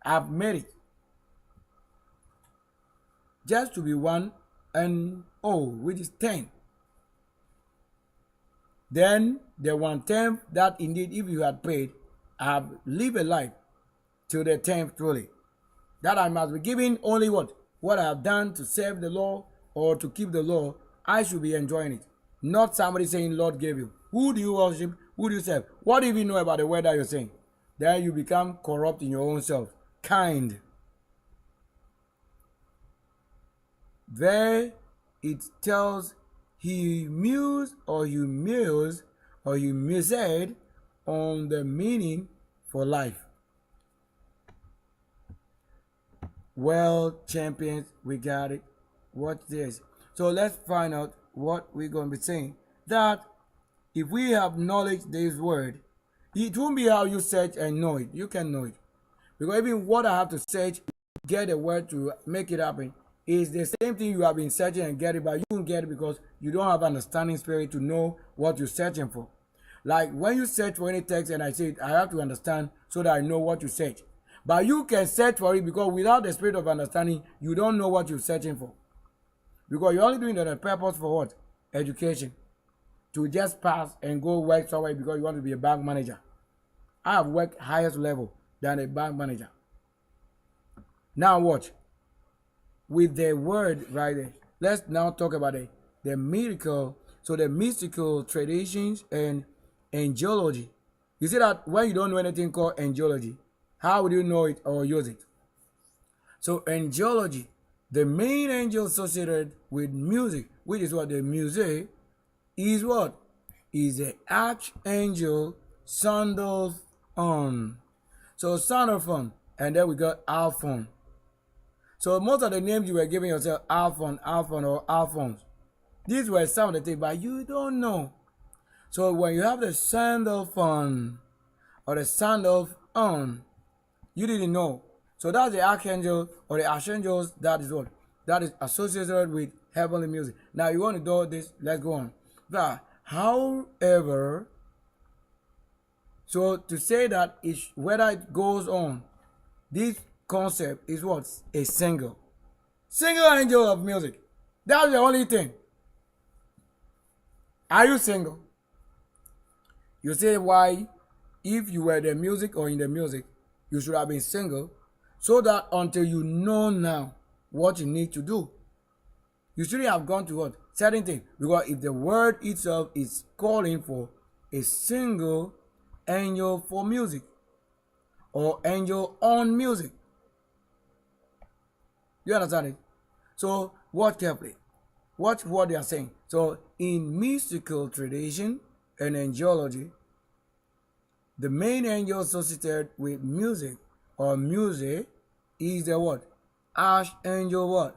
I've made it. Just to be 1 and O, which is 10. Then the 1/10 that indeed if you had paid, I have lived a life till the 10th truly. That I must be giving only what? What I have done to serve the law or to keep the law, I should be enjoying it. Not somebody saying, Lord gave you. Who do you worship? Who do you serve? What do you even know about the word that you're saying? Then you become corrupt in your own self. Kind. There it tells he mused or you mused or you mused on the meaning for life. Well, champions, we got it. Watch this. So let's find out what we're going to be saying. That if we have knowledge this word, it won't be how you search and know it. You can know it. Because even what I have to search, get a word to make it happen, It's the same thing you have been searching and get it, but you won't get it because you don't have understanding spirit to know what you're searching for. Like when you search for any text and I say I have to understand so that I know what you search. But you can search for it because without the spirit of understanding, you don't know what you're searching for. Because you're only doing it on a purpose for what? Education. To just pass and go work somewhere because you want to be a bank manager. I have worked highest level than a bank manager. Now watch. With the word right there, let's now talk about the miracle. So the mystical traditions and angelology. You see that when you don't know anything called angelology, how would you know it or use it? So angelology, the main angel associated with music, which is what the music is what? Is the archangel Sandalphon. So Sandalphon, and then we got Alphon. So most of the names you were giving yourself, Alphon, Alphon, or Alphonse, these were some of the things, but you don't know. So when you have the Sandalphon or the Sandalphon, you didn't know. So that's the archangel or the archangels that is what? That is associated with heavenly music. Now you want to do this, let's go on. But however, so to say that whether it goes on, this concept is what? A single angel of music. That's the only thing. Are you single? You say why, if you were the music or in the music, you should have been single, so that until you know now what you need to do, you shouldn't have gone to what? Certain things. Because if the word itself is calling for a single angel for music or angel on music, you understand it? So watch carefully. Watch what they are saying. So in mystical tradition and angelology, the main angel associated with music or music is the what? Archangel what?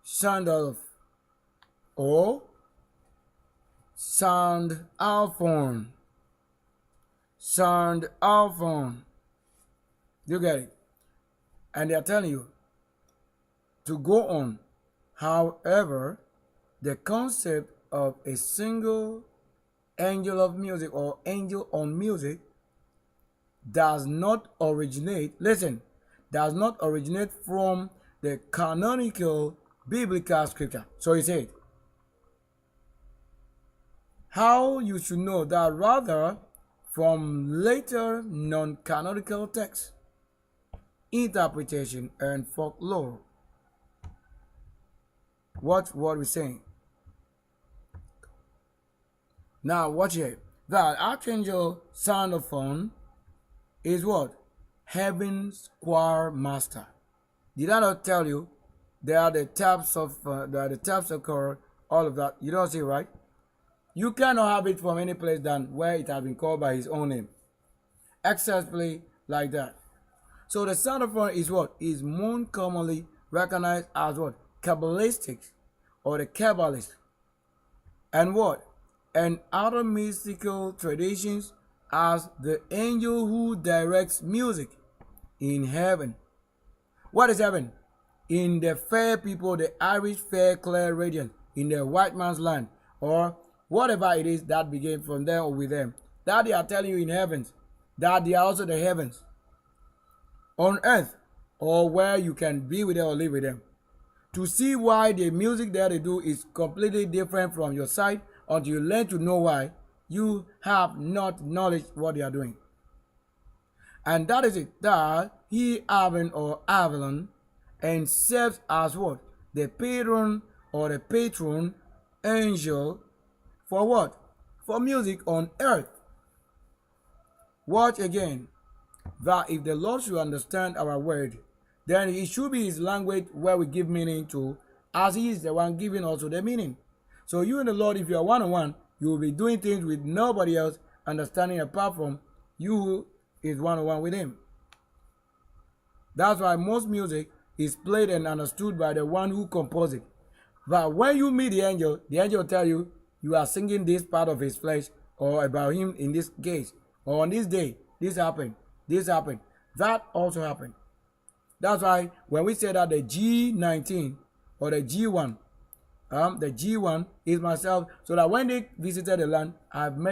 Sandalphon or Sandalphon. Sandalphon. You get it? And they are telling you to go on. However, the concept of a single angel of music or angel on music does not originate, listen, does not originate from the canonical biblical scripture. So he said, how you should know that rather from later non-canonical texts, interpretation, and folklore. Watch what we're saying. Now watch here. That Archangel Sandalphon is what? Heaven's choir master. Did I not tell you there are the types of choir, all of that? You don't see, right? You cannot have it from any place than where it has been called by his own name. Excessively like that. So the Sandalphon is what? Is more commonly recognized as what? Kabbalistic or the Kabbalist. And what? And other mystical traditions as the angel who directs music in heaven. What is heaven? In the fair people, the Irish fair clear radiance, in the white man's land, or whatever it is that began from there or with them. That they are telling you in heavens, that they are also the heavens. On earth, or where you can be with them or live with them. To see why the music that they do is completely different from your side, until you learn to know why, you have not knowledge what they are doing. And that is it, that he Avon or Avalon and serves as what? The patron or the patron angel for what? For music on earth. Watch again, that if the Lord should understand our word, then it should be his language where we give meaning to, as he is the one giving also the meaning. So you and the Lord, if you are one-on-one, you will be doing things with nobody else understanding apart from you who is one-on-one with him. That's why most music is played and understood by the one who composed it. But when you meet the angel will tell you, you are singing this part of his flesh, or about him in this case, or on this day, this happened, that also happened. That's why when we say that the G19 or the G1 is myself, so that when they visited the land, I've met